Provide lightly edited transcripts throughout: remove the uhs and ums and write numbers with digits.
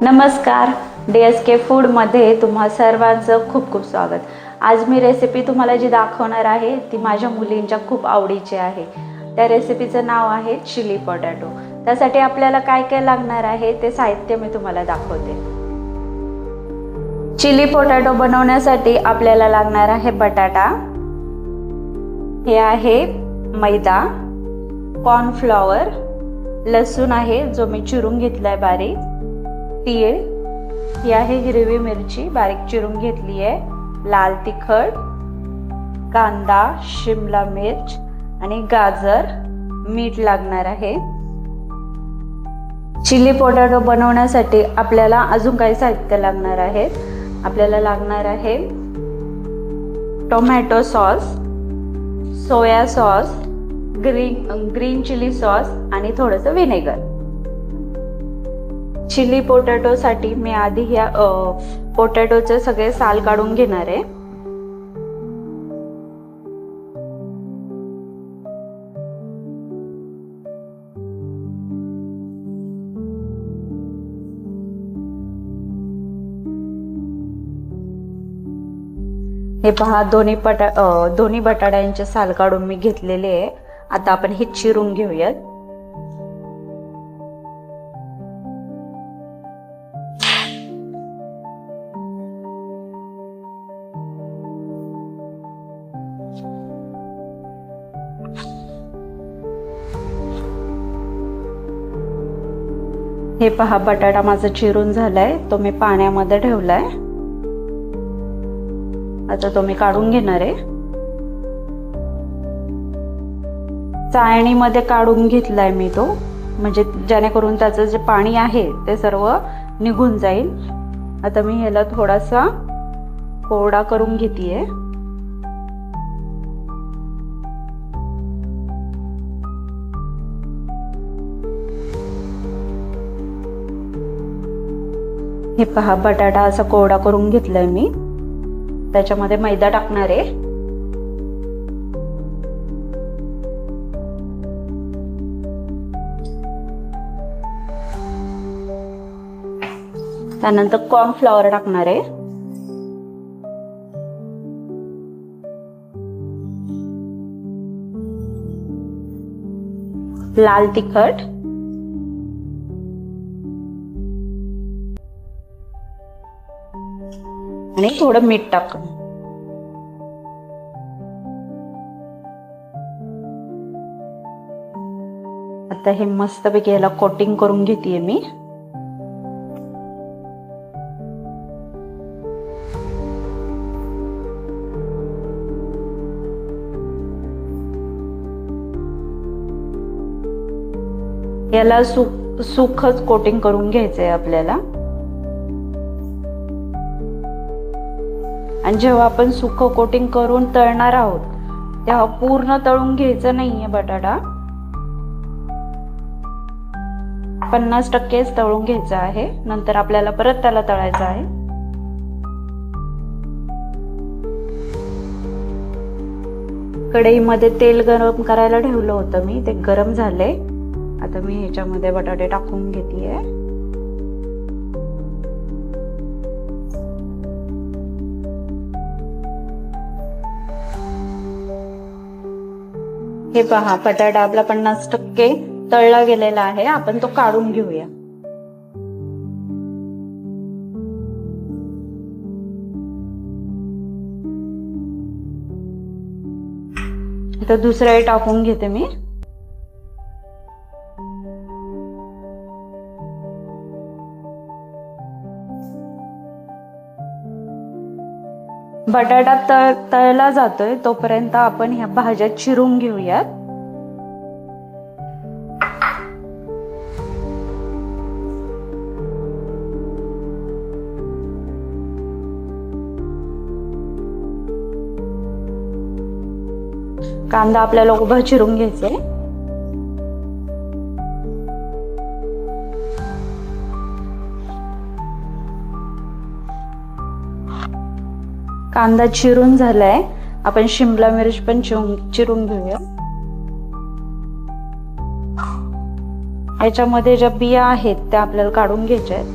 नमस्कार, DSK फूडमध्ये तुम्हा सर्वांचं खूप खूप स्वागत. आज मी रेसिपी तुम्हाला जी दाखवणार आहे ती माझ्या मुलींच्या खूप आवडीची आहे. त्या रेसिपीचं नाव आहे चिली पोटॅटो. त्यासाठी आपल्याला काय काय लागणार आहे ते साहित्य मी तुम्हाला दाखवते. चिली पोटॅटो बनवण्यासाठी आपल्याला लागणार आहे बटाटा, हे आहे मैदा, कॉर्नफ्लॉवर, लसूण आहे जो मी चिरून घेतलाय बारीक, तीळ, ही आहे हिरवी मिरची बारीक चिरून घेतली आहे, लाल तिखट, कांदा, शिमला मिर्च आणि गाजर, मीठ लागणार आहे. चिली पोटॅटो बनवण्यासाठी आपल्याला अजून काही साहित्य लागणार आहे. आपल्याला लागणार आहे tomato sauce, soya sauce, green chilli sauce आणि थोडंसं व्हिनेगर. चिली पोटॅटो साठी मी आधी या पोटॅटोचे सगळे साल काढून घेणार आहे. हे पहा, दोन्ही बटाट्यांचे साल काढून मी घेतलेले आहे. आता आपण हे चिरून घेऊयात. हे पहा, बटाटा माझा चिरून झालाय, तो मी पाण्यामध्ये ठेवलाय. आता तो मी काढून घेणार आहे. चाळणीमध्ये काढून घेतलाय मी तो, म्हणजे जेणेकरून त्याचं जे पाणी आहे ते सर्व निघून जाईल. आता मी ह्याला थोडासा कोरडा करून घेतेय. हे पहा, बटाटा असा कोरडा करून घेतलाय मी. त्याच्यामध्ये मैदा टाकणार आहे. त्यानंतर कॉर्नफ्लॉवर टाकणार आहे. लाल तिखट, आणि थोडं मीठ टाक. आता हे मस्तपैकी याला कोटिंग करून घेतेय मी. याला सुखच कोटिंग करून घ्यायचंय आपल्याला. आणि जेव्हा आपण सुकं कोटिंग करून तळणार आहोत तेव्हा पूर्ण तळून घ्यायचं नाहीये बटाटा, 50%च तळून घ्यायचं आहे. नंतर आपल्याला परत त्याला तळायचं आहे. कढईमध्ये तेल गरम करायला ठेवलं होतं मी, ते गरम झाले. आता मी ह्याच्यामध्ये बटाटे टाकून घेतेय. हे पहा, बटाटा आपला 50% तळला गेलेला आहे. आपण तो काढून घेऊया. आता दुसऱ्या टाकून घेते मी. बटाटा तळला जातोय तोपर्यंत आपण ह्या भाज्या चिरून घेऊयात. कांदा आपल्याला उभा चिरून घ्यायचा. कांदा चिरून झालाय. आपण शिमला मिरच पण चिरून घेऊया. याच्यामध्ये ज्या बिया आहेत त्या आपल्याला काढून घ्यायच्या आहेत.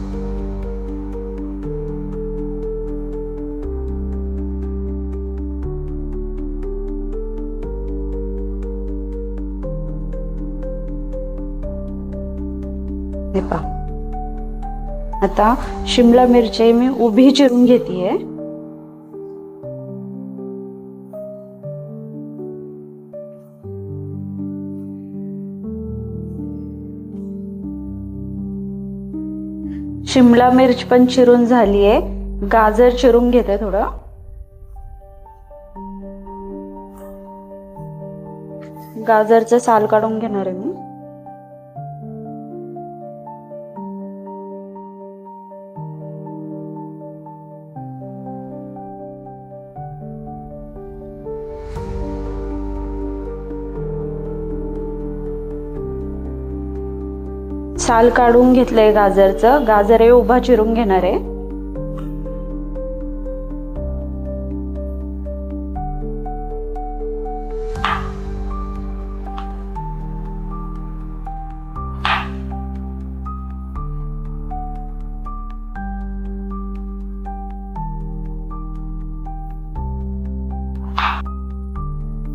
हे पहा, आता शिमला मिरची मी उभी चिरून घेतेय. शिमला मिर्च पण चिरून झालीये. गाजर चिरून घेते थोडं. गाजरचं साल काढून घेणार आहे मी. साल काढून घेतलंय गाजरचं. गाजर हे उभा चिरून घेणार आहे.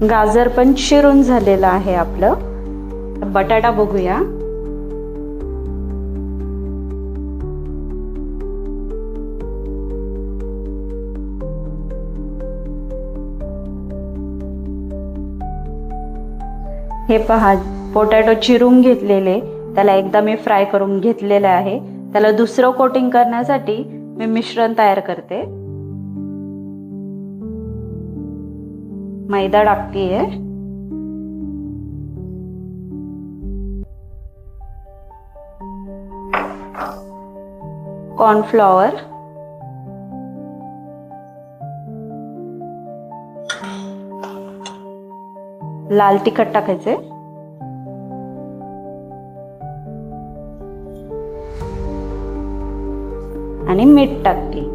गाजर पण चिरून झालेलं आहे आपलं. बटाटा बघूया. हे पहा, पोटॅटो चिरून घेतलेले, त्याला एकदा मी फ्राय करून घेतलेलं आहे. त्याला दुसरं कोटिंग करण्यासाठी मी मिश्रण तयार करते. मैदा टाकतेय. कॉर्नफ्लॉवर, लाल तिखट टाकायचे, आणि मीठ टाकते.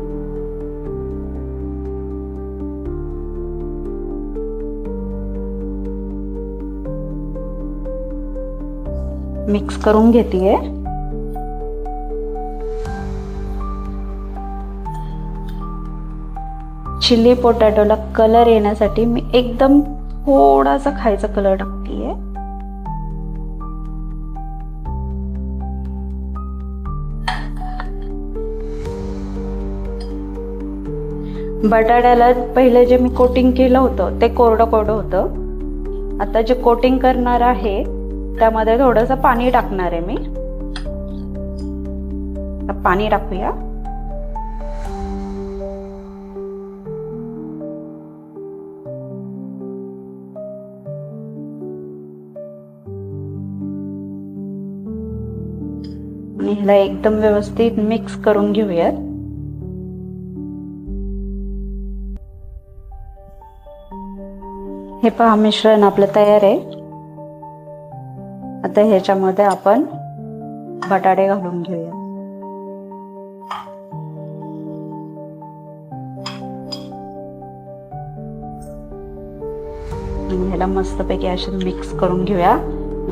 मिक्स करून घेतेय. चिली पोटॅटोला कलर येण्यासाठी मी एकदम थोडासा खायचा कलर टाकतेय. बटाट्याला पहिले जे मी कोटिंग केलं होतं ते कोरडं कोरडं होतं. आता जे कोटिंग करणार आहे त्यामध्ये थोडंसं पाणी टाकणार आहे मी. पाणी टाकूया. आणि ह्याला एकदम व्यवस्थित मिक्स करून घेऊयात. हे पहा, मिश्रण आपलं तयार आहे. आता ह्याच्यामध्ये आपण बटाटे घालून घेऊया. आणि ह्याला मस्तपैकी असे मिक्स करून घेऊया,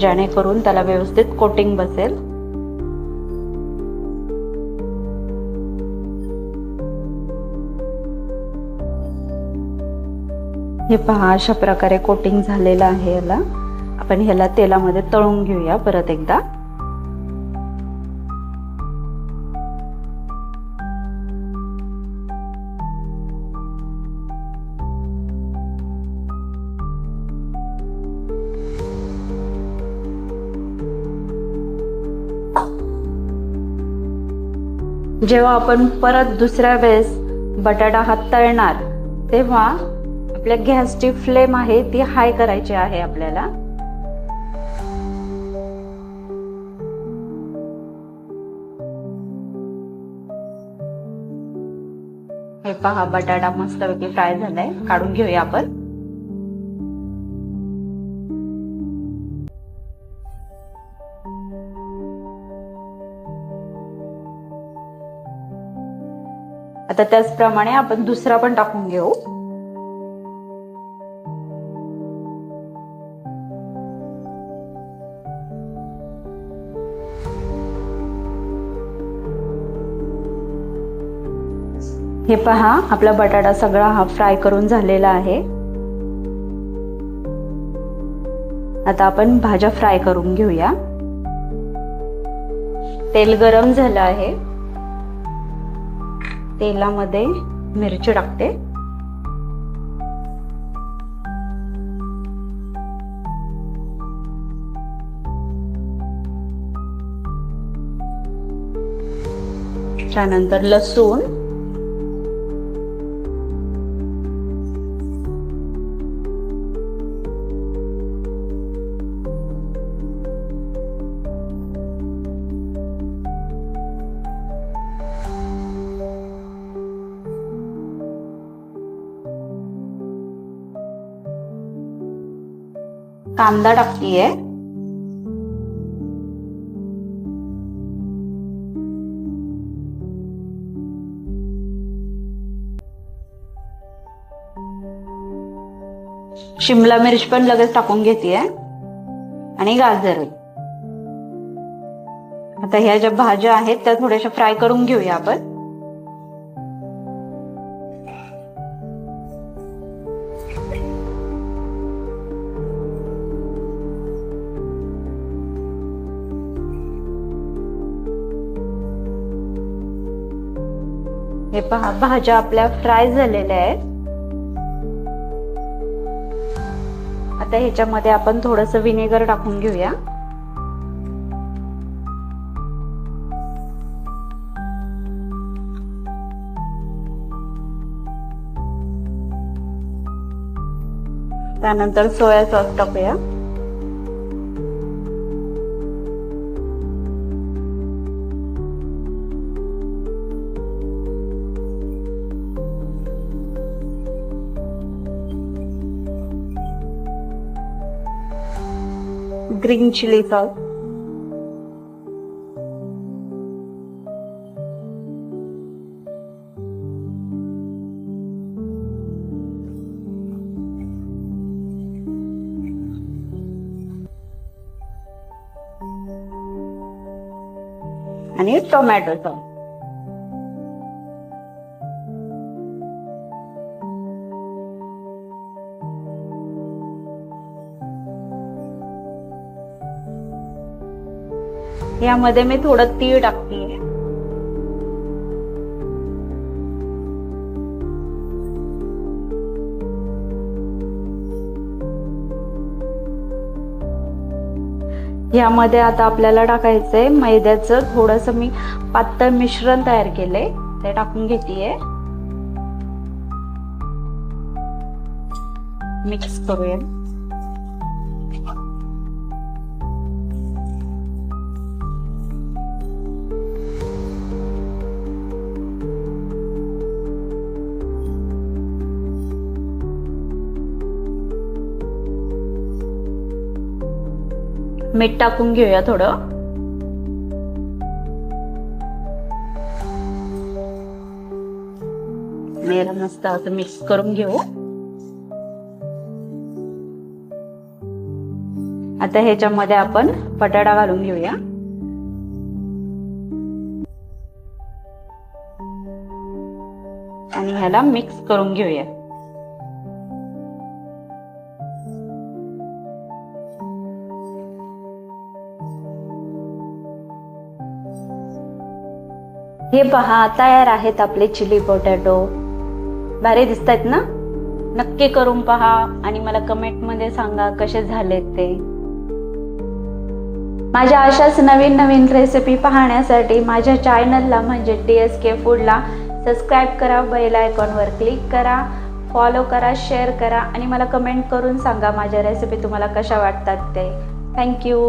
जेणेकरून त्याला व्यवस्थित कोटिंग बसेल. हे पहा, अशा प्रकारे कोटिंग झालेलं आहे याला. आपण ह्याला तेलामध्ये तळून घेऊया परत एकदा. जेव्हा आपण परत दुसऱ्या वेळेस बटाटा हा तळणार तेव्हा आपल्या गॅसची फ्लेम आहे ती हाय करायची आहे आपल्याला. हे पहा, बटाटा मस्तपैकी फ्राय झालाय. काढून घेऊया आपण. आता त्याचप्रमाणे आपण दुसरा पण टाकून घेऊ. हे पहा, आपला बटाटा सगळा हा फ्राय करून झालेला आहे. आता आपण भाज्या फ्राय करून घेऊया. तेल गरम झालं आहे, तेलामध्ये मिरची टाकते. त्यानंतर लसूण, कांदा टाकतीये. शिमला मिरच पण लगेच टाकून घेतेय आणि गाजर. आता ह्या ज्या भाज्या आहेत त्या थोड्याशा फ्राय करून घेऊया आपण. हे पहा, भाज्या आपल्या फ्राय झालेल्या आहेत. आता ह्याच्यामध्ये आपण थोडंसं व्हिनेगर टाकून घेऊया. त्यानंतर सोया सॉस टाकूया. ग्रीन चिली सॉस, आणि टोमॅटो सॉस. यामध्ये मी थोडं तीळ टाकतेय. यामध्ये आता आपल्याला टाकायचंय मैद्याचं थोडंसं मी पातळ मिश्रण तयार केलंय, ते टाकून घेतेय. मिक्स करूया. मीठ टाकून घेऊया थोडं. मस्त असं मिक्स करून घेऊ. आता ह्याच्यामध्ये आपण बटाटा घालून घेऊया. आणि ह्याला मिक्स करून घेऊया. हे पहा, तयार आहेत आपले चिली पोटॅटो. भारी दिसतात ना? नक्की करून पहा आणि मला कमेंट मध्ये सांगा कसे झालेत ते. माझ्या अशाच नवीन नवीन रेसिपी पाहण्यासाठी माझ्या चॅनलला म्हणजे DSK फूडला सबस्क्राईब करा, बेल आयकॉनवर क्लिक करा, फॉलो करा, शेअर करा आणि मला कमेंट करून सांगा माझ्या रेसिपी तुम्हाला कशा वाटतात ते. थँक्यू.